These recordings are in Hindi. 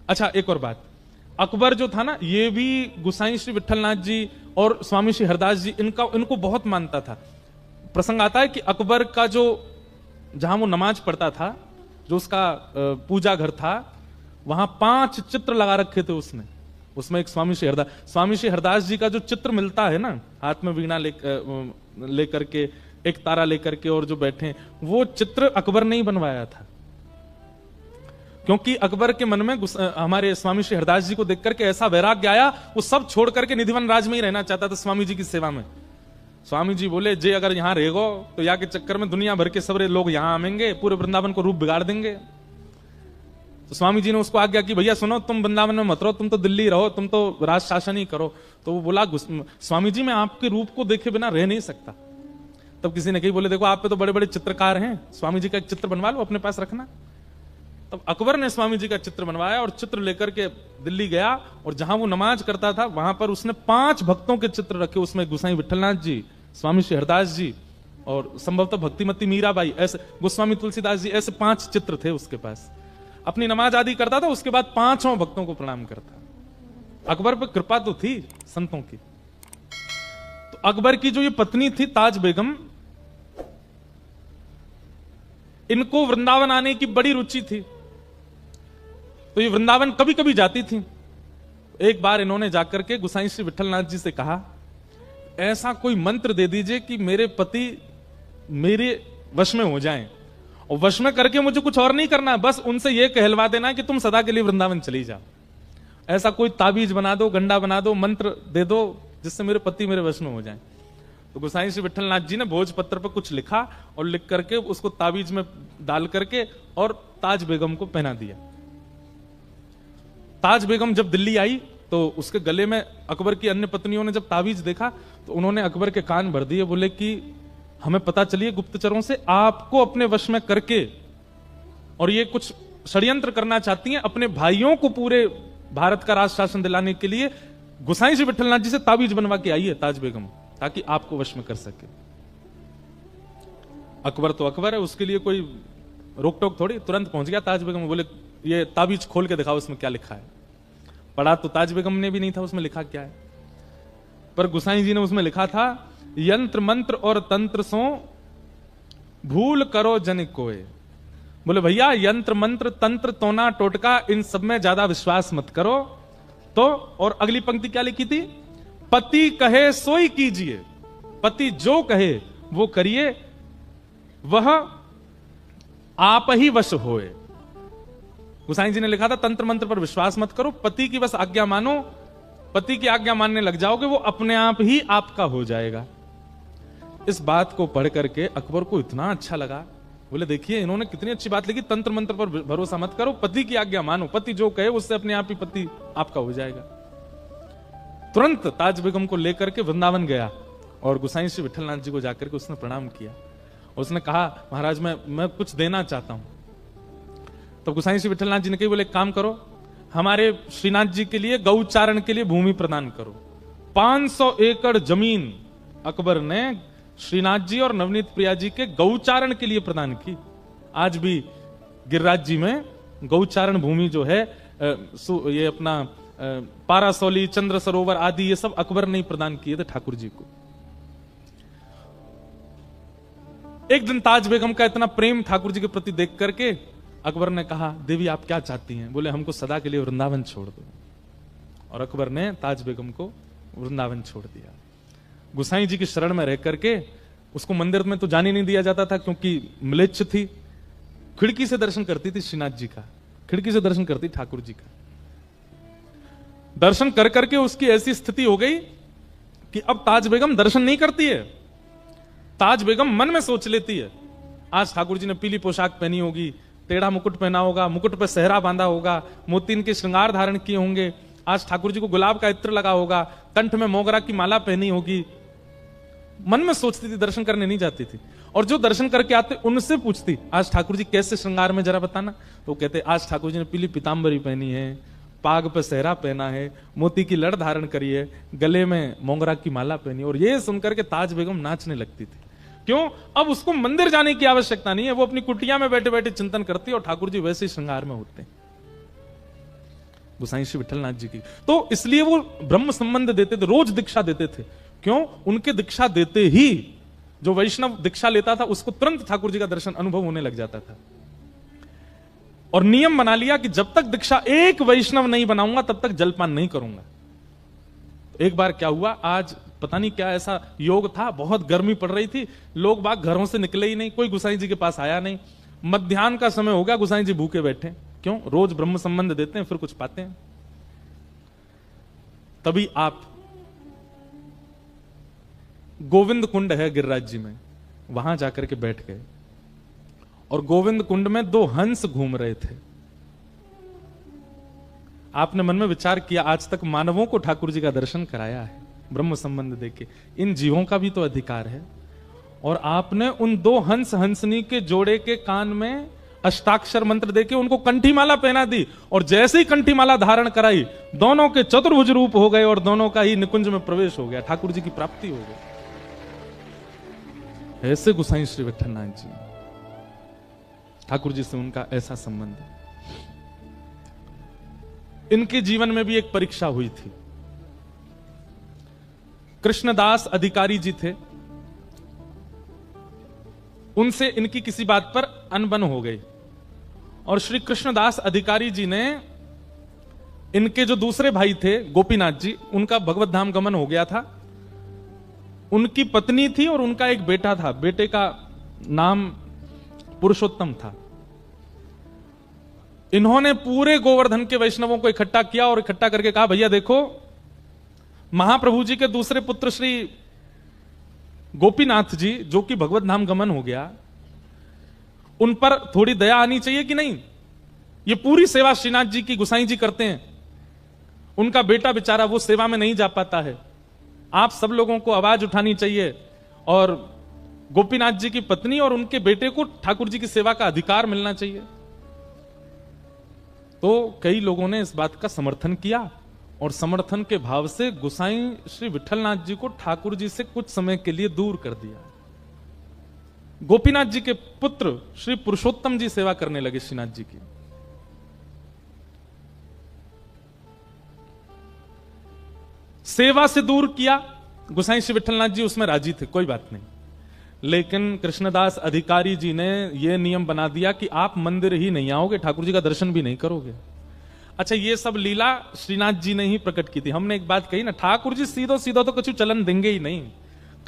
अच्छा, एक और बात, अकबर जो था ना, ये भी गुसाई श्री विठलनाथ जी और स्वामी श्री हरदास जी इनको बहुत मानता था। प्रसंग आता है कि अकबर का जो, जहां वो नमाज पढ़ता था, जो उसका पूजा घर था, वहां 5 चित्र लगा रखे थे उसने। उसमें एक स्वामी श्री हरदास जी का जो चित्र मिलता है ना, हाथ में वीणा लेकर के, एक तारा लेकर के, और जो बैठे, वो चित्र अकबर ने ही बनवाया था। क्योंकि अकबर के मन में हमारे स्वामी श्री हरदास जी को देख करके ऐसा वैराग्य आया, वो सब छोड़ करके निधिवन राज में ही रहना चाहता था, स्वामी जी की सेवा में। स्वामी जी बोले, जे अगर यहां रहेगो तो यहाँ के चक्कर में दुनिया भर के सबरे लोग यहां आवेंगे, पूरे वृंदावन को रूप बिगाड़ देंगे। तो स्वामी जी ने उसको आज्ञा की, भैया सुनो, तुम वृंदावन में मत रहो, तुम तो दिल्ली रहो, तुम तो राज शासन ही करो। तो वो बोला, स्वामी जी मैं आपके रूप को देखे बिना रह नहीं सकता। तब किसी ने कही, बोले देखो आप पे तो बड़े बड़े चित्रकार हैं, स्वामी जी का एक चित्र बनवा लो, अपने पास रखना। तब अकबर ने स्वामी जी का चित्र बनवाया और चित्र लेकर के दिल्ली गया, और जहां वो नमाज करता था वहां पर उसने 5 भक्तों के चित्र रखे। उसमें गोसाई विठलनाथ जी, स्वामी श्री हरदास जी, और संभवतः भक्तिमती मीराबाई, ऐसे गोस्वामी तुलसीदास जी, ऐसे 5 चित्र थे उसके पास। अपनी नमाज आदि करता था, उसके बाद 5 भक्तों को प्रणाम करता। अकबर पर कृपा तो थी संतों की। तो अकबर की जो ये पत्नी थी ताज बेगम, इनको वृंदावन आने की बड़ी रुचि थी, तो ये वृंदावन कभी कभी जाती थी। एक बार इन्होंने जाकर के गोसाई श्री विठलनाथ जी से कहा, ऐसा कोई मंत्र दे दीजिए कि मेरे पति मेरे वश में हो जाएं, और वश में करके मुझे कुछ और नहीं करना है, बस उनसे यह कहलवा देना कि तुम सदा के लिए वृंदावन चली जाओ। ऐसा कोई ताबीज बना दो, गंडा बना दो, मंत्र दे दो, जिससे मेरे पति मेरे वश में हो जाएं। तो गोसाई श्री विठलनाथ जी ने भोजपत्र पर कुछ लिखा और लिख करके उसको ताबीज में डाल करके और ताज बेगम को पहना दिया। ताज बेगम जब दिल्ली आई तो उसके गले में, अकबर की अन्य पत्नियों ने जब ताबीज देखा तो उन्होंने अकबर के कान भर दिए, बोले कि हमें पता चलिए गुप्तचरों से, आपको अपने वश में करके, और ये कुछ षड्यंत्र करना चाहती हैं अपने भाइयों को पूरे भारत का राज शासन दिलाने के लिए। गोसाई श्री विठलनाथ जी से ताबीज बनवा के आई है ताज बेगम, ताकि आपको वश में कर सके। अकबर तो अकबर है, उसके लिए कोई रोक टोक थोड़ी, तुरंत पहुंच गया ताज बेगम। बोले ये ताबीज खोल के दिखाओ, उसमें क्या लिखा है। पढ़ा तो ताज बेगम ने भी नहीं था उसमें लिखा क्या है, पर गोसाई जी ने उसमें लिखा था, यंत्र मंत्र और तंत्र सो भूल करो जन कोय। बोले भैया यंत्र मंत्र तंत्र तोना टोटका इन सब में ज्यादा विश्वास मत करो। तो और अगली पंक्ति क्या लिखी थी, पति कहे सोई कीजिए, पति जो कहे वो करिए, वह आप ही वश होए। गोसाई जी ने लिखा था, तंत्र मंत्र पर विश्वास मत करो, पति की बस आज्ञा मानो, पति की आज्ञा मानने लग जाओगे, वो अपने आप ही आपका हो जाएगा। इस बात को पढ़ करके अकबर को इतना अच्छा लगा, बोले देखिए इन्होंने कितनी अच्छी बात लिखी, तंत्र मंत्र पर भरोसा मत करो, पति की आज्ञा मानो, पति जो कहे उससे अपने आप ही पति आपका हो जाएगा। तुरंत ताज बेगम को लेकर के वृंदावन गया और गोसाई श्री विठलनाथ जी को जाकर के उसने प्रणाम किया। उसने कहा, महाराज मैं कुछ देना चाहता हूं। तो गोसाई श्री विठलनाथ जी ने कही, बोले एक काम करो, हमारे श्रीनाथ जी के लिए गौचारण के लिए भूमि प्रदान करो। 500 एकड़ जमीन अकबर ने श्रीनाथ जी और नवनीत प्रिया जी के गौचारण के लिए प्रदान की। आज भी गिरिराज जी में गौचारण भूमि जो है, ये अपना पारासौली, चंद्र सरोवर आदि, ये सब अकबर ने प्रदान किए थे ठाकुर जी को। एक दिन ताज बेगम का इतना प्रेम ठाकुर जी के प्रति देख करके अकबर ने कहा, देवी आप क्या चाहती हैं? बोले हमको सदा के लिए वृंदावन छोड़ दो। और अकबर ने ताज बेगम को वृंदावन छोड़ दिया। गोसाई जी की शरण में रह करके, उसको मंदिर में तो जाने नहीं दिया जाता था क्योंकि म्लेच्छ थी, खिड़की से दर्शन करती थी श्रीनाथ जी का, खिड़की से दर्शन करती ठाकुर जी का। दर्शन कर करके उसकी ऐसी स्थिति हो गई कि अब ताज बेगम दर्शन नहीं करती है। ताज बेगम मन में सोच लेती है, आज ठाकुर जी ने पीली पोशाक पहनी होगी, टेढ़ा मुकुट पहना होगा, मुकुट पर सेहरा बांधा होगा, मोतीन के श्रृंगार धारण किए होंगे, आज ठाकुर जी को गुलाब का इत्र लगा होगा, कंठ में मोगरा की माला पहनी होगी। मन में सोचती थी, दर्शन करने नहीं जाती थी। और जो दर्शन करके आते उनसे पूछती, आज ठाकुर जी कैसे श्रृंगार में जरा बताना। तो कहते, आज ठाकुर जी ने पीली पीतांबरी पहनी है, पाग पर सेहरा पहना है, मोती की लड़ धारण करी है, गले में मोगरा की माला पहनी। और ये सुनकर के ताज बेगम नाचने लगती थी। क्यों? अब उसको मंदिर जाने की आवश्यकता नहीं है, वो अपनी कुटिया में बैठे बैठे चिंतन करती है और ठाकुर जी वैसे ही श्रृंगार में होते हैं। गोसाई श्री विठलनाथ जी की। तो इसलिए वो ब्रह्म संबंध देते थे, रोज दीक्षा देते थे। क्यों? उनके दीक्षा देते ही जो वैष्णव दीक्षा लेता था उसको तुरंत ठाकुर जी का दर्शन अनुभव होने लग जाता था। और नियम बना लिया कि जब तक दीक्षा एक वैष्णव नहीं बनाऊंगा तब तक जलपान नहीं करूंगा। एक बार क्या हुआ, आज पता नहीं क्या ऐसा योग था, बहुत गर्मी पड़ रही थी, लोग बाग घरों से निकले ही नहीं, कोई गोसाई जी के पास आया नहीं। मध्याह्न का समय हो गया, गोसाई जी भूखे बैठे। क्यों? रोज ब्रह्म संबंध देते हैं, फिर कुछ पाते हैं। तभी आप गोविंद कुंड है गिरिराज जी में, वहां जाकर के बैठ गए और गोविंद कुंड में 2 हंस घूम रहे थे। आपने मन में विचार किया, आज तक मानवों को ठाकुर जी का दर्शन कराया है ब्रह्म संबंध देके, इन जीवों का भी तो अधिकार है। और आपने उन 2 हंस हंसनी के जोड़े के कान में अष्टाक्षर मंत्र देके उनको कंठीमाला पहना दी, और जैसे ही कंठीमाला धारण कराई दोनों के चतुर्भुज रूप हो गए और दोनों का ही निकुंज में प्रवेश हो गया, ठाकुर जी की प्राप्ति हो गई। ऐसे गोसाई श्री विठलनाथ जी, ठाकुर जी से उनका ऐसा संबंध। इनके जीवन में भी एक परीक्षा हुई थी। कृष्णदास अधिकारी जी थे, उनसे इनकी किसी बात पर अनबन हो गई और श्री कृष्णदास अधिकारी जी ने इनके जो दूसरे भाई थे गोपीनाथ जी, उनका भगवत धाम गमन हो गया था। उनकी पत्नी थी और उनका एक बेटा था, बेटे का नाम पुरुषोत्तम था। इन्होंने पूरे गोवर्धन के वैष्णवों को इकट्ठा किया और इकट्ठा करके कहा, भैया देखो, महाप्रभु जी के दूसरे पुत्र श्री गोपीनाथ जी, जो कि भगवत धाम गमन हो गया, उन पर थोड़ी दया आनी चाहिए कि नहीं? ये पूरी सेवा श्रीनाथ जी की गोसाई जी करते हैं, उनका बेटा बेचारा वो सेवा में नहीं जा पाता है। आप सब लोगों को आवाज उठानी चाहिए और गोपीनाथ जी की पत्नी और उनके बेटे को ठाकुर जी की सेवा का अधिकार मिलना चाहिए। तो कई लोगों ने इस बात का समर्थन किया और समर्थन के भाव से गोसाई श्री विठलनाथ जी को ठाकुर जी से कुछ समय के लिए दूर कर दिया। गोपीनाथ जी के पुत्र श्री पुरुषोत्तम जी सेवा करने लगे श्रीनाथ जी की। सेवा से दूर किया, गोसाई श्री विठलनाथ जी उसमें राजी थे, कोई बात नहीं। लेकिन कृष्णदास अधिकारी जी ने यह नियम बना दिया कि आप मंदिर ही नहीं आओगे, ठाकुर जी का दर्शन भी नहीं करोगे। अच्छा, ये सब लीला श्रीनाथ जी ने ही प्रकट की थी। हमने एक बात कही ना, ठाकुर जी सीधो सीधो तो कछु चलन देंगे ही नहीं,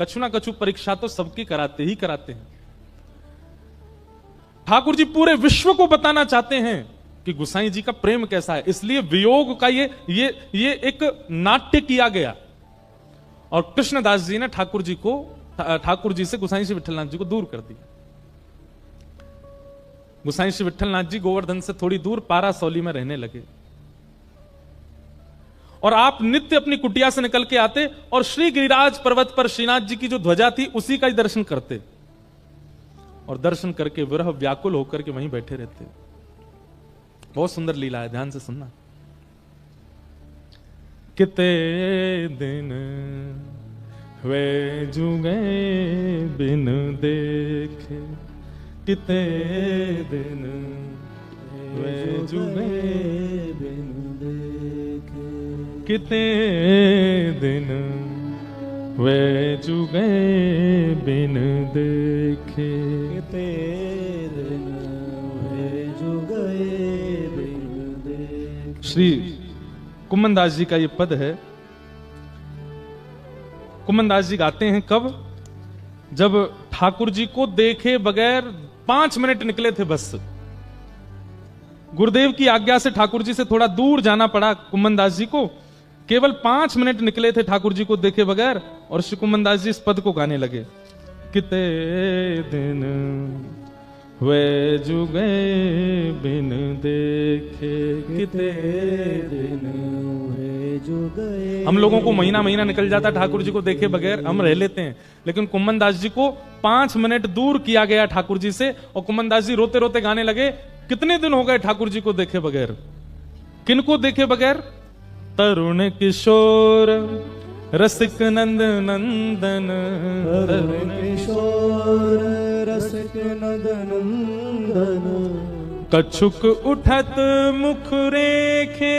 कछु ना कछु परीक्षा तो सबकी कराते ही कराते हैं। ठाकुर जी पूरे विश्व को बताना चाहते हैं कि गोसाई जी का प्रेम कैसा है, इसलिए वियोग का ये एक नाट्य किया गया और कृष्णदास जी ने ठाकुर जी से गोसाई श्री विठलनाथ जी को दूर कर दिया। गोसाई श्री विठलनाथ जी गोवर्धन से थोड़ी दूर पारासौली में रहने लगे और आप नित्य अपनी कुटिया से निकल के आते और श्री गिरिराज पर्वत पर श्रीनाथ जी की जो ध्वजा थी उसी का ही दर्शन करते और दर्शन करके विरह व्याकुल होकर के वहीं बैठे रहते। बहुत सुंदर लीला है, ध्यान से सुनना। कितने दिन वे जुगे बिन देखे, कितने दिन वे जुगे बिन देखे, कितने दिन वे जुगे बिन देखे, कितने दिन वे जुगे बिन देखे। श्री कुम्मनदास जी का ये पद है। कुम्मनदास जी गाते हैं कब? जब ठाकुर जी को देखे बगैर 5 मिनट निकले थे बस। गुरुदेव की आज्ञा से ठाकुर जी से थोड़ा दूर जाना पड़ा कुम्मनदास जी को, केवल 5 मिनट निकले थे ठाकुर जी को देखे बगैर और श्री कुम्मनदास जी इस पद को गाने लगे। कितने दिन वे जुगे बिन देखे, कितने दिन वे जुगे। हम लोगों को महीना महीना निकल जाता ठाकुर जी को देखे बगैर, हम रह लेते हैं, लेकिन कुम्मनदास जी को 5 मिनट दूर किया गया ठाकुर जी से और कुम्मनदास जी रोते रोते गाने लगे, कितने दिन हो गए ठाकुर जी को देखे बगैर। किनको देखे बगैर? तरुण किशोर रसिक नंद नंदन, तरुण किशोर रसिक नंद नंदन, कछुक उठत मुख रेखे,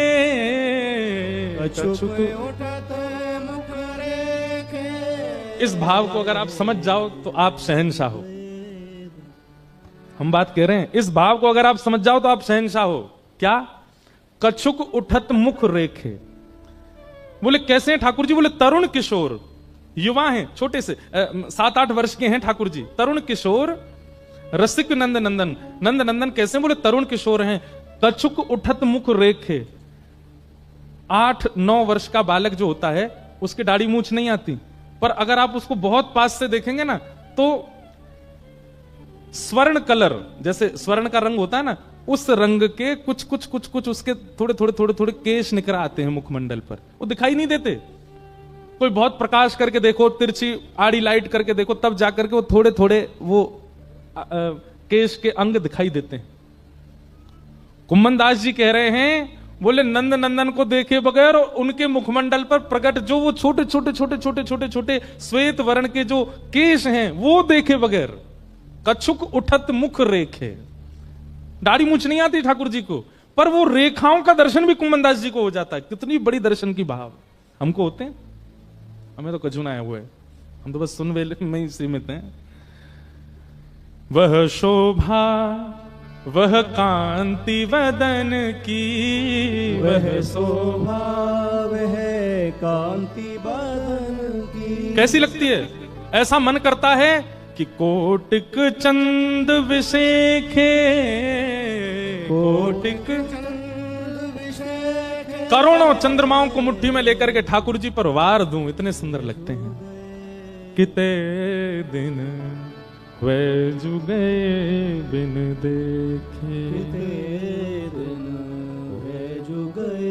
कछुक उठत मुख रेखे। इस भाव को अगर आप समझ जाओ तो आप शहंशाह हो। हम बात कह रहे हैं, इस भाव को अगर आप समझ जाओ तो आप शहंशाह हो। क्या? कछुक उठत मुख रेखे। बोले कैसे हैं ठाकुर जी? बोले तरुण किशोर, युवा हैं, छोटे से 7-8 वर्ष के हैं ठाकुर जी, तरुण किशोर रसिक नंद नंदन। नंद नंदन कैसे? बोले तरुण किशोर हैं। कछुक उठत मुख रेखे। 8-9 वर्ष का बालक जो होता है उसकी दाढ़ी मूछ नहीं आती, पर अगर आप उसको बहुत पास से देखेंगे ना तो स्वर्ण कलर, जैसे स्वर्ण का रंग होता है ना, उस रंग के कुछ कुछ कुछ कुछ उसके थोड़े थोड़े थोड़े थोड़े केश निकल आते हैं मुखमंडल पर। वो दिखाई नहीं देते। कोई बहुत प्रकाश करके देखो, तिरछी आड़ी लाइट करके देखो, तब जाकर के वो थोड़े थोड़े वो केश के अंग दिखाई देते हैं। कुम्मन दास जी कह रहे हैं, बोले नंद नंदन को देखे बगैर और उनके मुखमंडल पर प्रकट जो वो छोटे छोटे छोटे छोटे छोटे छोटे श्वेत वर्ण के जो केश हैं वो देखे बगैर, कछुक उठत मुख रेखे। दाढ़ी मूछ नहीं आती ठाकुर जी को, पर वो रेखाओं का दर्शन भी कुम्मन दास जी को हो जाता है। कितनी बड़ी दर्शन की भाव हमको होते हैं। हमें तो कछु ना है वो है, हम तो बस सुन वेले में ही सीमित हैं। वह शोभा वह कांति वदन की, वह शोभा वह कांति बदन की। कैसी लगती है? ऐसा मन करता है कि कोटिक चंद विशेखे, कोटिक चंद विशेखे। करोड़ों चंद्रमाओं को मुट्ठी में लेकर के ठाकुर जी पर वार दूं, इतने सुंदर लगते हैं। किते दिन वे जुगे बिन देखे, दिन वे जुगे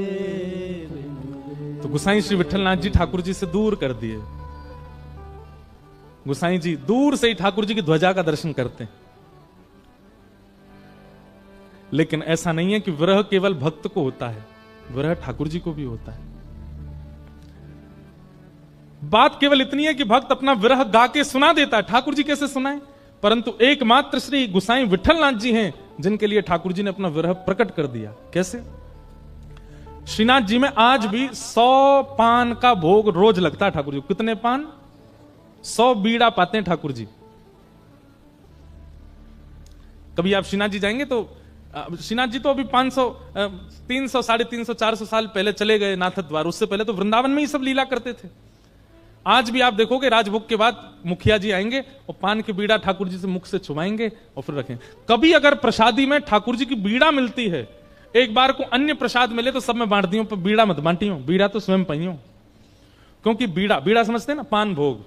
बिन। तो गोसाई श्री विठलनाथ जी ठाकुर जी से दूर कर दिए। गोसाई जी दूर से ही ठाकुर जी की ध्वजा का दर्शन करते हैं। लेकिन ऐसा नहीं है कि विरह केवल भक्त को होता है, विरह ठाकुर जी को भी होता है। बात केवल इतनी है कि भक्त अपना विरह गा के सुना देता है, ठाकुर जी कैसे सुनाए? परंतु एकमात्र श्री गोसाई विठलनाथ जी हैं जिनके लिए ठाकुर जी ने अपना विरह प्रकट कर दिया। कैसे? श्रीनाथ जी में आज भी 100 पान का भोग रोज लगता है ठाकुर जी। कितने पान? 100 बीड़ा पाते हैं ठाकुर जी। कभी आप श्रीनाथ जी जाएंगे तो श्रीनाथ जी तो अभी 500 300 350 400 साल पहले चले गए नाथ द्वार। उससे पहले तो वृंदावन में ही सब लीला करते थे। आज भी आप देखोगे राजभोग के बाद मुखिया जी आएंगे और पान की बीड़ा ठाकुर जी से मुख से छुपाएंगे और फिर रखेंगे। कभी अगर प्रसादी में ठाकुर जी की बीड़ा मिलती है, एक बार को अन्य प्रसाद मिले तो सब में बांट दियो, पर बीड़ा मत बांटियो, बीड़ा तो स्वयं पाइयो। क्योंकि बीड़ा समझते हैं ना, पान भोग।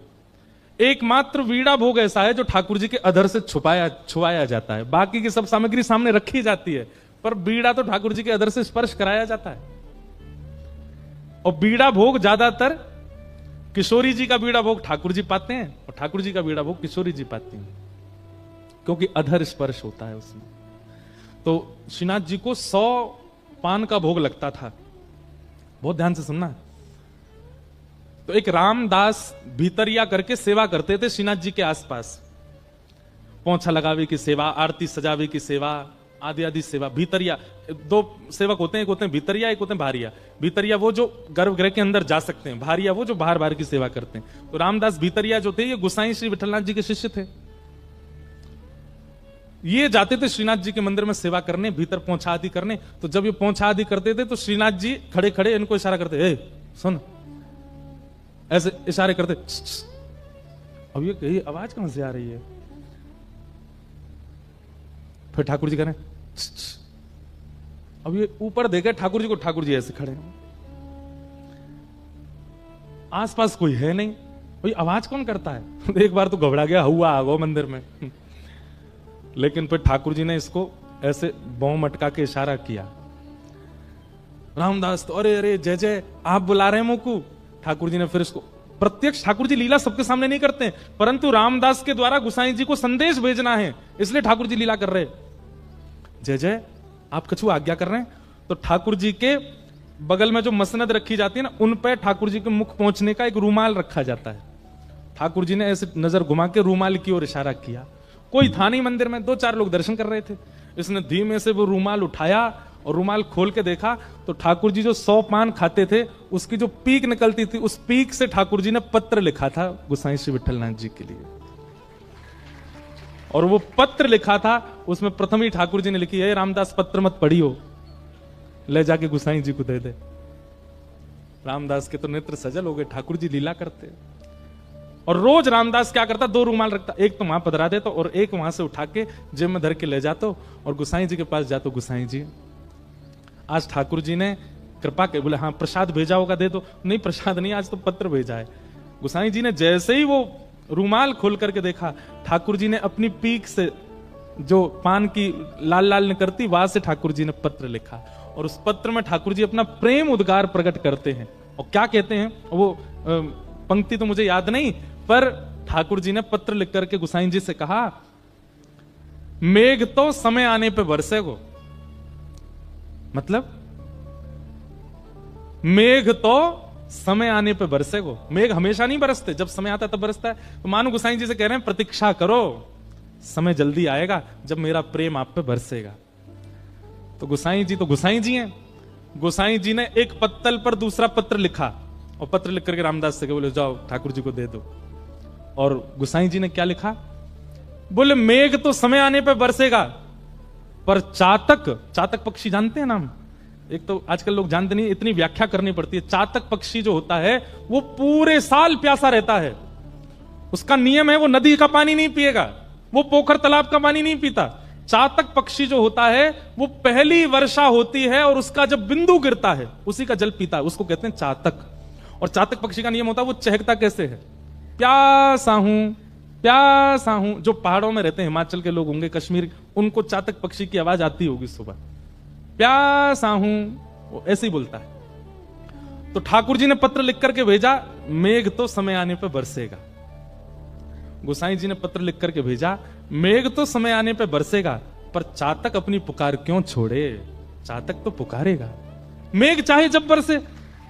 एकमात्र बीड़ा भोग ऐसा है जो ठाकुर जी के अधर से छुपाया जाता है। बाकी की सब सामग्री सामने रखी जाती है, पर बीड़ा तो ठाकुर जी के अधर से स्पर्श कराया जाता है। और बीड़ा भोग ज्यादातर किशोरी जी का बीड़ा भोग ठाकुर जी पाते हैं और ठाकुर जी का बीड़ा भोग किशोरी जी पाती हैं, क्योंकि अधर स्पर्श होता है उसमें। तो श्रीनाथ जी को 100 पान का भोग लगता था। बहुत ध्यान से सुनना। तो एक रामदास भीतरिया करके सेवा करते थे श्रीनाथ जी के आसपास। पोंछा लगावे की सेवा, आरती सजावे की सेवा, आदि आदि सेवा। भीतरिया 2 सेवक होते हैं, एक होते हैं भीतरिया, एक होते हैं भारिया। भीतरिया वो जो गर्भगृह के अंदर जा सकते हैं, भारिया वो जो बाहर बाहर की सेवा करते हैं। तो रामदास भीतरिया जो थे ये गोसाई श्री विठलनाथ जी के शिष्य थे। ये जाते थे श्रीनाथ जी के मंदिर में सेवा करने, भीतर पोंछा आदि करने। तो जब ये पोंछा आदि करते थे तो श्रीनाथ जी खड़े खड़े इनको इशारा करते, ए सुन, ऐसे इशारे करते। अब ये आवाज कहां से आ रही है? फिर ठाकुर जी कह रहे हैं, अब ये ऊपर देखे ठाकुर जी को, ठाकुर जी ऐसे खड़े हैं, आसपास कोई है नहीं, भाई आवाज कौन करता है? एक बार तो घबरा गया, हुआ आ गो मंदिर में। लेकिन फिर ठाकुर जी ने इसको ऐसे बौं मटका के इशारा किया। रामदास तो अरे अरे जय जय, आप बुला रहे हैं मुकू। ठाकुर जी ने फिर इसको प्रत्यक्ष, ठाकुर जी लीला सबके सामने नहीं करते हैं, परंतु रामदास के द्वारा गोसाई जी को संदेश भेजना है, इसलिए ठाकुर जी लीला कर रहे। जय जय, आप कछु आज्ञा कर रहे हैं। तो ठाकुर जी के बगल में जो मसनद रखी जाती है ना, उन पे ठाकुर जी के मुख पहुंचने का एक रूमाल रखा जाता है। ठाकुर जी ने ऐसे नजर घुमा के रूमाल की ओर इशारा किया कोई था नहीं मंदिर में, 2-4 लोग दर्शन कर रहे थे। इसने धीमे से वो रूमाल उठाया और रूमाल खोल के देखा तो ठाकुर जी जो 100 पान खाते थे उसकी जो पीक निकलती थी, उस पीक से ठाकुर जी ने पत्र लिखा था गोसाई श्री विठलनाथ जी के लिए। और वो पत्र लिखा था, उसमें प्रथम ही ठाकुर जी ने लिखी है, रामदास पत्र मत पढ़ियो, ले जाके गोसाई जी को दे दे। रामदास के तो नेत्र सजल हो गए, ठाकुर जी लीला करते। और रोज रामदास क्या करता, 2 रूमाल रखता, एक तो वहां पधरा देता और एक वहां से उठा के जेब में धर के ले जाता और गोसाई जी के पास जातो, गोसाई जी आज ठाकुर जी ने कृपा के, बोले हाँ प्रसाद भेजा होगा दे दो। नहीं प्रसाद नहीं, आज तो पत्र भेजा है। गोसाई जी ने जैसे ही वो रूमाल खोल करके देखा, ठाकुर जी ने अपनी पीक से जो पान की लाल लाल निकलती वहां से ठाकुर जी ने पत्र लिखा। और उस पत्र में ठाकुर जी अपना प्रेम उद्गार प्रकट करते हैं। और क्या कहते हैं, वो पंक्ति तो मुझे याद नहीं, पर ठाकुर जी ने पत्र लिख करके गोसाई जी से कहा, मेघ तो समय आने पे बरसेगो। मतलब मेघ तो समय आने पे बरसेगो। मेघ हमेशा नहीं बरसते, जब समय आता तब बरसता है। तो मानो गोसाई जी से कह रहे हैं प्रतीक्षा करो, समय जल्दी आएगा जब मेरा प्रेम आप पे बरसेगा। तो गोसाई जी हैं। गोसाई जी ने एक पत्तल पर दूसरा पत्र लिखा और पत्र लिख करके रामदास से बोले जाओ ठाकुर जी को दे दो। और गोसाई जी ने क्या लिखा, बोले मेघ तो समय आने पे बरसेगा, पर चातक पक्षी जानते हैं नाम, एक तो आजकल लोग जानते नहीं, इतनी व्याख्या करनी पड़ती है। चातक पक्षी जो होता है वो पूरे साल प्यासा रहता है। उसका नियम है वो नदी का पानी नहीं पिएगा, वो पोखर तालाब का पानी नहीं पीता। चातक पक्षी जो होता है वो पहली वर्षा होती है और उसका जब बिंदु गिरता है उसी का जल पीता है, उसको कहते हैं चातक। और चातक पक्षी का नियम होता है वो चहकता कैसे है, प्यासा हूं प्यासा हूं। जो पहाड़ों में रहते हैं, हिमाचल के लोग होंगे, कश्मीर, उनको चातक पक्षी की आवाज आती होगी सुबह, प्यासा हूं, वो ऐसे ही बोलता है। तो ठाकुर जी ने पत्र लिख करके भेजा, मेघ तो समय आने पे बरसेगा। गोसाई जी ने पत्र लिख करके भेजा, मेघ तो समय आने पे बरसेगा, पर चातक अपनी पुकार क्यों छोड़े, चातक तो पुकारेगा। मेघ चाहे जब बरसे,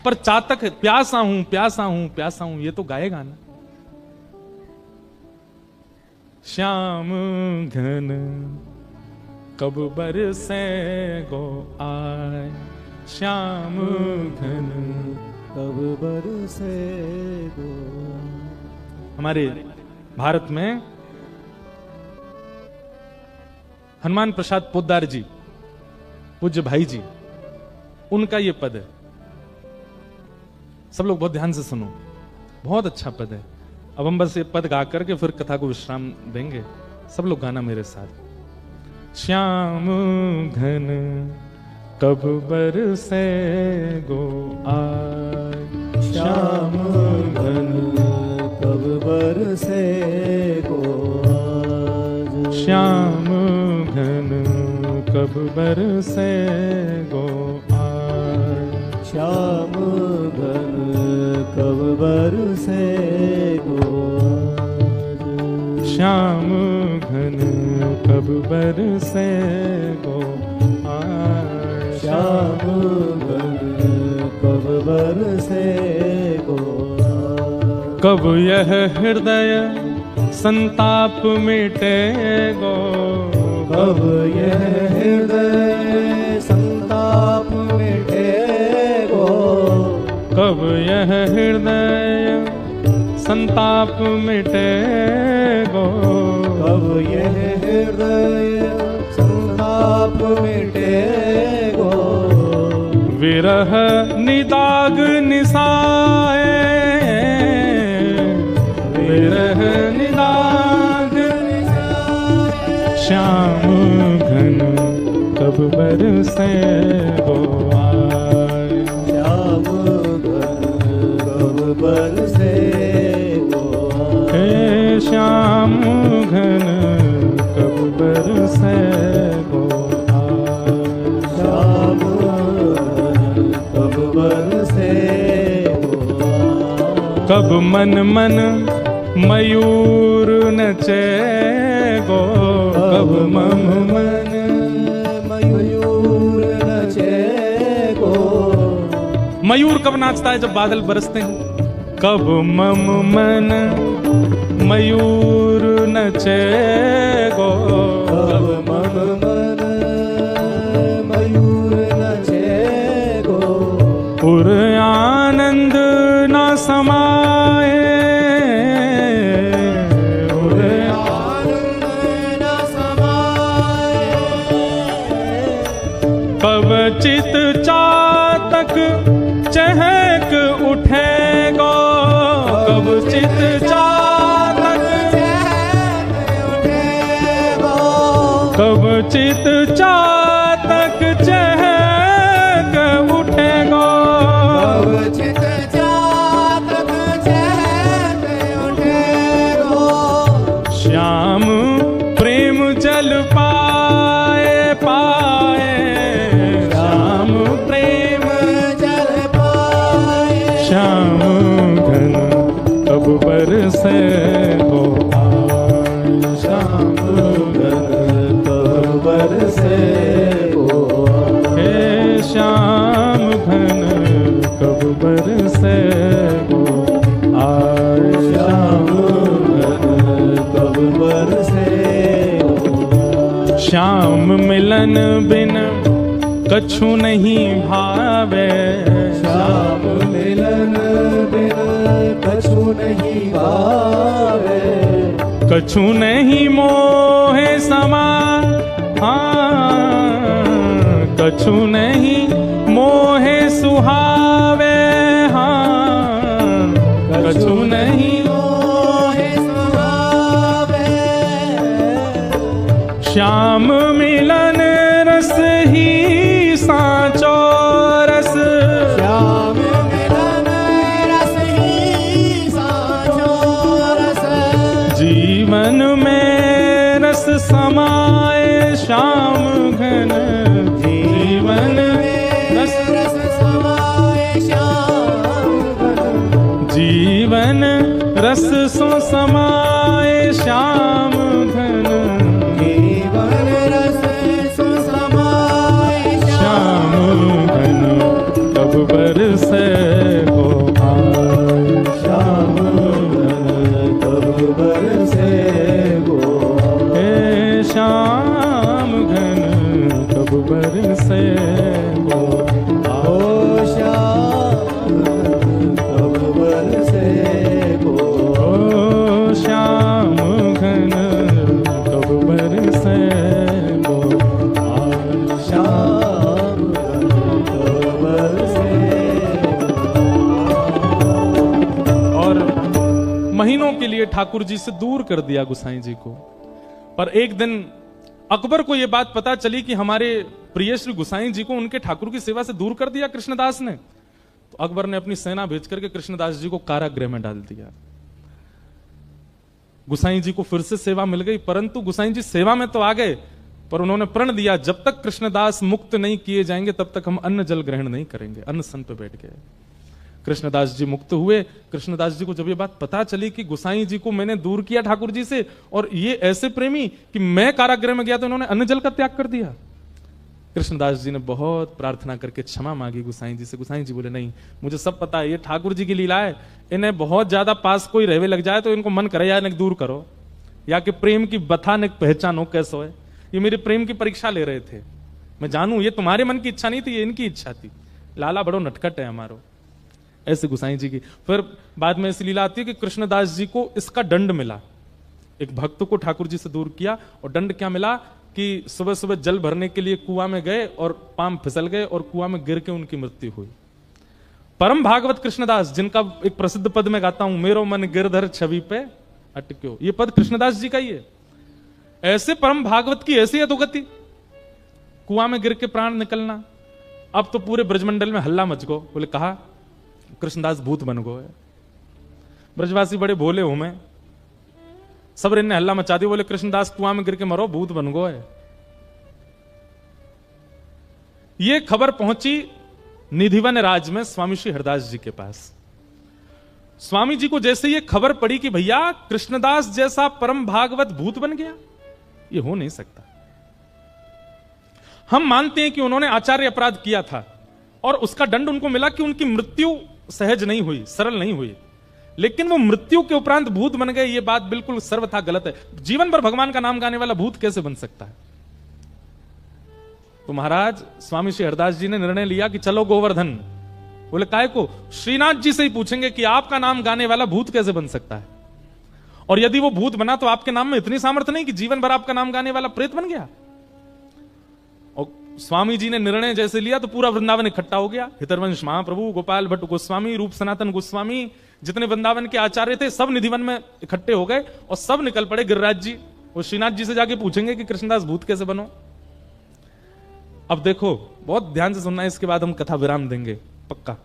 पर चातक प्यासा हूं प्यासा हूं प्यासा हूं, ये तो गाएगा ना। श्याम घन कब बरसे गो आए, श्याम घन कब बरसे गो। हमारे भारत में हनुमान प्रसाद पोद्दार जी, पूज्य भाई जी, उनका ये पद है। सब लोग बहुत ध्यान से सुनो, बहुत अच्छा पद है। अब हम बस ये पद गा करके फिर कथा को विश्राम देंगे। सब लोग गाना मेरे साथ। श्याम घन कब बरसे गो आए, श्याम घन कब बरसे गो आज, श्याम घन कब बरसे गो आज, श्याम घन कब बरसे गो आज, श्याम घन कब बरसे गो आज, श्याम घन कब बरसे गो आज। कब यह हृदय संताप मिटे गो, कब यह हृदय संताप मिटे गो, कब यह हृदय संताप मिटे गो, कब यह हृदय संताप मिटे गो। विरह निदाग निसाए, विरह निदाग निसाए, श्याम घन कब बरसे गो आए, श्याम घन कब बरसे गो आज, हे श्याम घन कब बरसे गो आए, श्याम घन कब बरसे गो आज। कब मन मन मयूर नचे गो, कब मम मन मयूर नचे गो, मयूर कब नाचता है, जब बादल बरसते हैं। कब मम मन मयूर नचे गो, कब मम मन मयूर नचे गो, उर आनंद न समाए, उर आनंद न समाए, कब चित चातक चहक उठेगो, कब चित चातक उठेगो, कब चित चातक चहक उठेगो, कब चित चातक चहक उठेगो, श्याम प्रेम जल पाए पाए, श्याम प्रेम जल पाए, श्याम घन कब बरसे गो, श्याम घन कब बरसे गो, हे श्याम घन कब बरसे गो, आय श्याम घन कब बरसे गो, श्याम मिलन बिन कछु नहीं भावे, श्याम मिलन बिन कछु नहीं भावे, कछु नहीं मोहे समा, हाँ कछु नहीं मोहे सुहावे, हाँ कछु नहीं मोहे सुहावे, श्याम मिलन रस ही साचो रस, श्याम मिलन रस ही साचो रस, जीवन में रस समाए श्याम घन, जीवन रस रस समाए श्याम घन, जीवन रस सो समाए श्याम घन, जीवन रस सो समाए श्याम घन कब बरसे गो, श्याम घन कब बरसे गो, हे श्याम घन कब बरसे गो, ओ श्याम घन कब बरसे गो, ओ श्याम घन कब बरसे गो, श्याम घन कब बरसे गो। और महीनों के लिए ठाकुर जी से दूर कर दिया गुसाई जी को। पर एक दिन अकबर को यह बात पता चली कि हमारे प्रिय श्री गुसाई जी को उनके ठाकुर की सेवा से दूर कर दिया कृष्णदास ने, तो अकबर ने अपनी सेना भेज करके कृष्णदास जी को कारागृह में डाल दिया। गुसाई जी को फिर से सेवा मिल गई, परंतु गुसाई जी सेवा में तो आ गए, पर उन्होंने प्रण दिया जब तक कृष्णदास मुक्त नहीं किए जाएंगे तब तक हम अन्न जल ग्रहण नहीं करेंगे। अन्न सन पे बैठ गए। कृष्णदास जी मुक्त हुए। कृष्णदास जी को जब ये बात पता चली कि गुसाई जी को मैंने दूर किया ठाकुर जी से, और ये ऐसे प्रेमी कि मैं कारागृह में गया तो इन्होंने अन्न जल का त्याग कर दिया। कृष्णदास जी ने बहुत प्रार्थना करके क्षमा मांगी गुसाई जी से। गुसाई जी बोले नहीं, मुझे सब पता है, ये ठाकुर जी की लीला है, इन्हें बहुत ज्यादा पास कोई रहवे लग जाए तो इनको मन करे या इन्हें दूर करो, या कि प्रेम की बथा ने पहचानो कैसो है। ये मेरे प्रेम की परीक्षा ले रहे थे, मैं जानू ये तुम्हारे मन की इच्छा नहीं थी, ये इनकी इच्छा थी। लाला बड़ो नटखट है हमारो, ऐसे गुसाई जी की। फिर बाद में ऐसी लीला आती है कि कृष्णदास जी को इसका दंड मिला। एक भक्त को ठाकुर जी से दूर किया और दंड क्या मिला कि सुबह सुबह जल भरने के लिए कुआं में गए और पांव फिसल गए और कुआं में गिर के उनकी मृत्यु हुई। परम भागवत कृष्णदास, जिनका एक प्रसिद्ध पद में गाता हूं, मेरो मन गिरधर छवि पे अटक्यो, ये पद कृष्णदास जी का ही है। ऐसे परम भागवत की ऐसी अधोगति, कुआं में गिर के प्राण निकलना। अब तो पूरे ब्रजमंडल में हल्ला मच गो, बोले कहा कृष्णदास भूत बन गो है। ब्रजवासी बड़े भोले हो, में सब ने हल्ला मचा दिया, बोले कृष्णदास कुआं में गिर के मरो, भूत बन गो है। ये खबर पहुंची निधिवन राज में स्वामी श्री हरदास जी के पास। स्वामी जी को जैसे ये खबर पड़ी कि भैया कृष्णदास जैसा परम भागवत भूत बन गया, ये हो नहीं सकता। हम मानते हैं कि उन्होंने आचार्य अपराध किया था और उसका दंड उनको मिला कि उनकी मृत्यु सहज नहीं हुई, सरल नहीं हुई, लेकिन वो मृत्यु के उपरांत भूत बन गए, ये बात बिल्कुल सर्वथा गलत है। जीवन भर भगवान का नाम गाने वाला भूत कैसे बन सकता है? तो महाराज स्वामी श्री हरदास जी ने निर्णय लिया कि चलो गोवर्धन। बोले काय को? श्रीनाथ जी से ही पूछेंगे कि आपका नाम गाने वाला भूत कैसे बन सकता है, और यदि वो भूत बना तो आपके नाम में इतनी सामर्थ्य नहीं कि जीवन भर आपका नाम गाने वाला प्रेत बन गया। और स्वामी जी ने निर्णय जैसे लिया तो पूरा वृंदावन इकट्ठा हो गया। हितरवंश महाप्रभु, गोपाल भट्ट गोस्वामी, रूप सनातन गोस्वामी, जितने वृंदावन के आचार्य थे सब निधिवन में इकट्ठे हो गए और सब निकल पड़े गिरिराज जी। वो श्रीनाथ जी से जाके पूछेंगे कि कृष्णदास भूत कैसे बनो। अब देखो बहुत ध्यान से सुनना है, इसके बाद हम कथा विराम देंगे पक्का।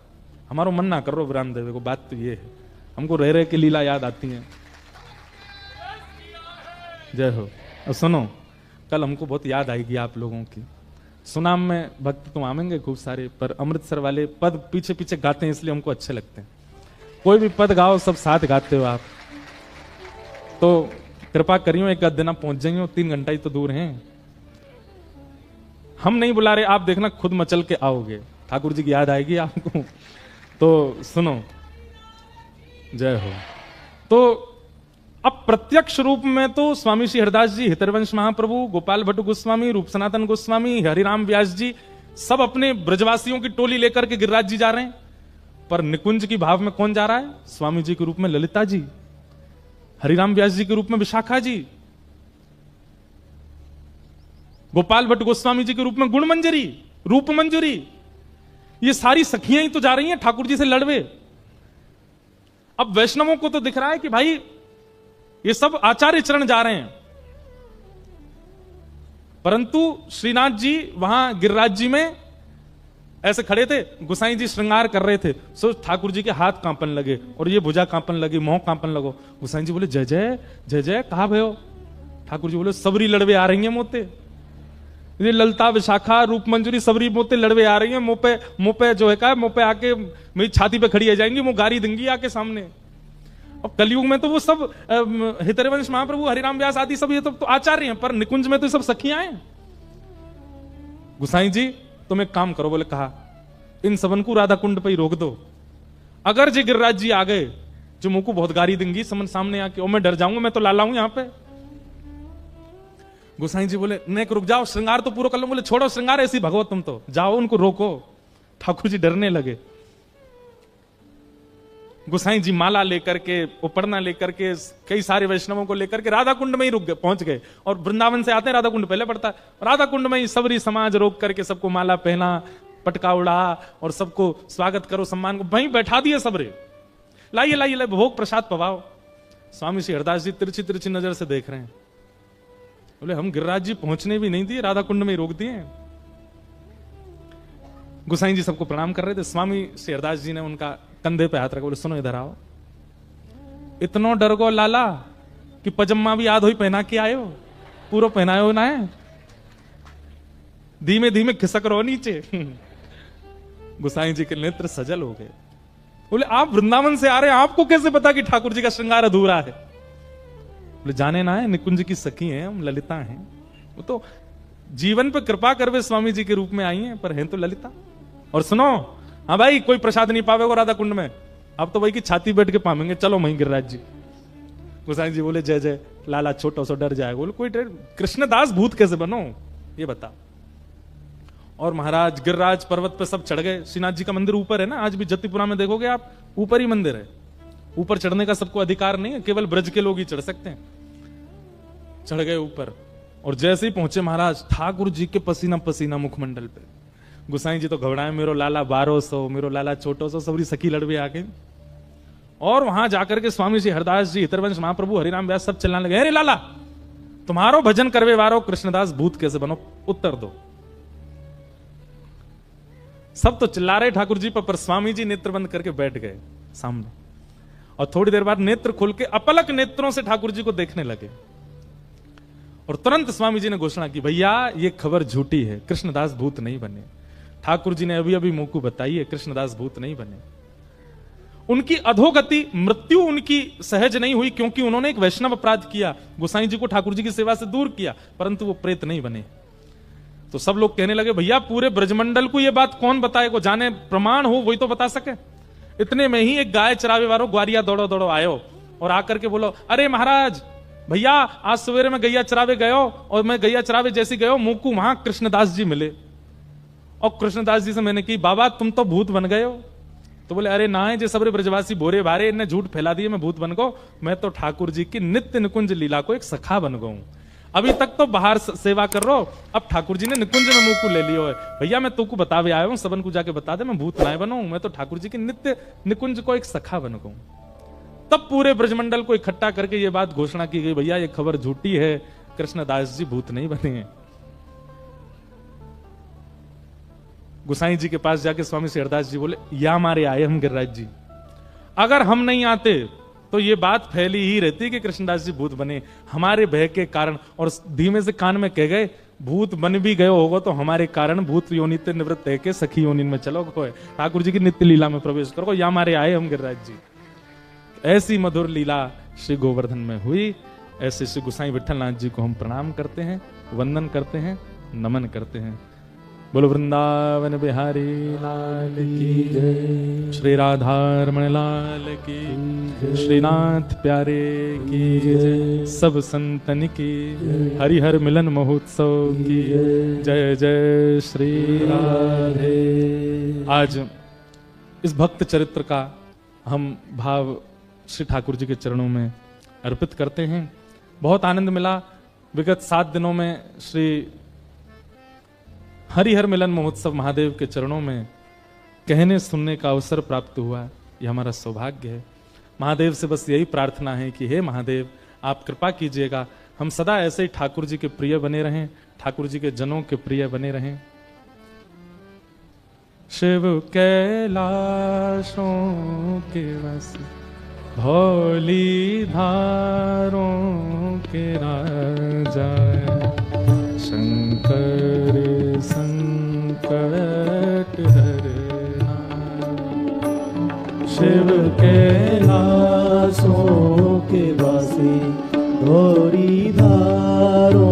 हमारा मन ना करो विराम देवे को, बात तो ये है, हमको रह रहे की लीला याद आती है। जय हो। अब सुनो, कल हमको बहुत याद आएगी आप लोगों की। सुनाम में भक्त तो आवेंगे खूब सारे, पर अमृतसर वाले पद पीछे पीछे गाते हैं इसलिए हमको अच्छे लगते हैं। कोई भी पद गाओ सब साथ गाते हो आप, तो कृपा करियो एक आध दिन आप पहुंच जाइयो, 3 घंटा ही तो दूर हैं। हम नहीं बुला रहे, आप देखना खुद मचल के आओगे, ठाकुर जी की याद आएगी आपको। तो सुनो, जय हो। तो अब प्रत्यक्ष रूप में तो स्वामी श्री हरदास जी, हितरवंश महाप्रभु, गोपाल भट्ट गोस्वामी, रूप सनातन गोस्वामी, हरिराम व्यास जी सब अपने ब्रजवासियों की टोली लेकर के गिरिराज जी जा रहे हैं। पर निकुंज की भाव में कौन जा रहा है? स्वामी जी के रूप में ललिता जी, हरिराम व्यास जी के रूप में विशाखा जी, गोपाल भट्ट गोस्वामी जी के रूप में गुणमंजरी, रूप मंजरी, ये सारी सखियां ही तो जा रही हैं ठाकुर जी से लड़वे। अब वैष्णवों को तो दिख रहा है कि भाई ये सब आचार्य चरण जा रहे हैं, परंतु श्रीनाथ जी वहां गिरिराज जी में ऐसे खड़े थे, गुसाई जी श्रृंगार कर रहे थे। सो ठाकुर जी के हाथ कांपन लगे और ये भुजा कांपन लगी, मोह कांपन लगो। गुसाई जी बोले जय जय जय जय, कहा भयो? ठाकुर जी बोले सबरी लड़वे आ रही हैं मोते, ये ललता विशाखा रूप मंजूरी सबरी मोते लड़वे आ रही हैं, मुंह पे जो है का मुंह पे आके मेरी छाती पे खड़ी आ जाएंगी, मुंह गारी देंगी आके सामने। अब कलयुग में तो वो सब हितरवंश महाप्रभु, हरिराम व्यास आदि सब ये तो आचार्य हैं, पर निकुंज में तो सब सखियां हैं। गुसाई जी तुम एक काम करो, बोले कहा इन सबन को राधा कुंड पे ही रोक दो। अगर जी गिरिराज जी आ गए जो मुंह को बहुत गारी देंगी समन सामने आके, और मैं डर जाऊंगा, मैं तो लाला हूं यहां पे। गुसाई जी बोले नेक रुक जाओ, श्रृंगार तो पूरा कर लो। बोले छोड़ो श्रृंगार, ऐसी भगवत तुम तो जाओ, उनको रोको। ठाकुर जी डरने लगे। गुसाई जी माला लेकर के, उपरना लेकर के, कई सारे वैष्णवों को लेकर के राधा कुंड में ही रुक गए, पहुंच गए। और वृंदावन से आते हैं, राधा कुंड पहले पड़ता है, राधा कुंड में ही सबरी समाज रोक करके सबको माला पहना, पटका उड़ा और सबको स्वागत करो, सम्मान को वहीं बैठा दिए सबरे। लाइए लाइए लाइए भोग प्रसाद पवाओ। स्वामी श्री हरदास जी तिरछी तिरछी नजर से देख रहे हैं। बोले हम गिरिराज जी पहुंचने भी नहीं दिए, राधा कुंड में ही रोक दिए। गुसाई जी सबको प्रणाम कर रहे थे। स्वामी श्री हरदास जी ने उनका कंधे पे हाथ रखा, बोले सुनो इधर आओ। इतनो डर गो लाला कि पजम्मा भी आध ही पहना के आयो, पूरा पहनायो ना है, धीमे धीमे खिसक रहो नीचे। गुसाई जी के नेत्र सजल हो गए। बोले आप वृंदावन से आ रहे हैं, आपको कैसे पता कि ठाकुर जी का श्रृंगार अधूरा है? बोले जाने ना है, निकुंज की सखी हैं हम, ललिता हैं। वो तो जीवन पर कृपा करवे स्वामी जी के रूप में आई हैं, पर हैं तो ललिता। और सुनो, हाँ भाई कोई प्रसाद नहीं पावेगा राधा कुंड में, अब तो वही की छाती बैठ के पावेंगे, चलो वहीं गिरिराज जी। गुसाई जी बोले जय जय, लाला छोटा सा डर जाएगा। बोले कोई डर, कृष्णदास भूत कैसे बनो ये बता। और महाराज गिरिराज पर्वत पे सब चढ़ गए। श्रीनाथ जी का मंदिर ऊपर है ना, आज भी जतिपुरा में देखोगे आप, ऊपर ही मंदिर है। ऊपर चढ़ने का सबको अधिकार नहीं है, केवल ब्रज के लोग ही चढ़ सकते हैं। चढ़ गए ऊपर, और जैसे ही पहुंचे महाराज, ठाकुर जी के पसीना पसीना मुखमंडल पे। गुसाई जी तो घबराए, मेरो लाला 1200, मेरो लाला छोटो सो, सबरी सखी लड़वे आ गई। और वहां जाकर के स्वामी जी हरदास जी, हितरवंश महाप्रभु, हरिराम व्यास सब चिल्लाने लगे, अरे लाला तुम्हारो भजन करवे वारो कृष्णदास भूत कैसे बनो, उत्तर दो। सब तो चिल्ला रहे ठाकुर जी पर स्वामी जी नेत्र बंद करके बैठ गए सामने। और थोड़ी देर बाद नेत्र खोल के अपलक नेत्रों से ठाकुर जी को देखने लगे। और तुरंत स्वामी जी ने घोषणा की, भैया ये खबर झूठी है, कृष्णदास भूत नहीं बने। ठाकुर जी ने अभी अभी मुंह को बताई है, कृष्णदास भूत नहीं बने। उनकी अधोगति, मृत्यु उनकी सहज नहीं हुई, क्योंकि उन्होंने एक वैष्णव अपराध किया, गोसाई जी को ठाकुर जी की सेवा से दूर किया, परंतु वो प्रेत नहीं बने। तो सब लोग कहने लगे, भैया पूरे ब्रजमंडल को ये बात कौन बताएगा, जाने प्रमाण हो वही तो बता सके। इतने में ही एक गाय चरावे वालों ग्वारिया दौड़ो दौड़ो आयो और आकर के बोलो, अरे महाराज भैया, आज सवेरे में गैया चरावे गयो और मैं गैया चरावे जैसी गयो, मुकू वहां कृष्णदास जी मिले और कृष्णदास जी से मैंने की, बाबा तुम तो भूत बन गए हो। तो बोले, अरे ना है जे सबरे ब्रजवासी भोरे भारे, इन्हें झूठ फैला दिए, मैं भूत बन गो, मैं तो ठाकुर जी की नित्य निकुंज लीला को एक सखा बन गऊ। अभी तक तो बाहर सेवा कर रो, अब ठाकुर जी ने निकुंज में मुंह को ले लियो है, भैया मैं तुमको बतावे आया हूं, सबन को जाके बता दे, मैं भूत ना बनूं, मैं तो ठाकुर जी की नित्य निकुंज को एक सखा बन गऊ। तब पूरे ब्रजमंडल को इकट्ठा करके ये बात घोषणा की गई, भैया ये खबर झूठी है, कृष्णदास जी भूत नहीं बने हैं। गुसाई जी के पास जाके स्वामी शेरदास जी बोले, या हमारे आए हम गिरिराज जी, अगर हम नहीं आते तो ये बात फैली ही रहती कि कृष्णदास जी भूत बने, हमारे भय के कारण, और धीमे से कान में कह गए, भूत बन भी गए होगा तो हमारे कारण भूत योनि ते निवृत्त है के सखी योनि में चलो, ठाकुर जी की नित्य लीला में प्रवेश करो, या हमारे आए हम गिरिराज जी। ऐसी मधुर लीला श्री गोवर्धन में हुई। ऐसे श्री गुसाई विठलनाथ जी को हम प्रणाम करते हैं, वंदन करते हैं, नमन करते हैं। बोलो वृंदावन बिहारी लाल की जय, श्री राधारमण लाल की जय, श्रीनाथ प्यारे की जय, सब संतन की हरिहर मिलन महोत्सव की जय जय श्री राधे। आज इस भक्त चरित्र का हम भाव श्री ठाकुर जी के चरणों में अर्पित करते हैं। बहुत आनंद मिला। विगत 7 दिनों में श्री हरिहर मिलन महोत्सव महादेव के चरणों में कहने सुनने का अवसर प्राप्त हुआ, यह हमारा सौभाग्य है। महादेव से बस यही प्रार्थना है कि हे महादेव, आप कृपा कीजिएगा, हम सदा ऐसे ही ठाकुर जी के प्रिय बने रहें, ठाकुर जी के जनों के प्रिय बने रहें। शिव कैलाशों के वस भोली धारों के राजा, शंकर संकट हरना। शिव कैलाशों के वासी, भोरी धारों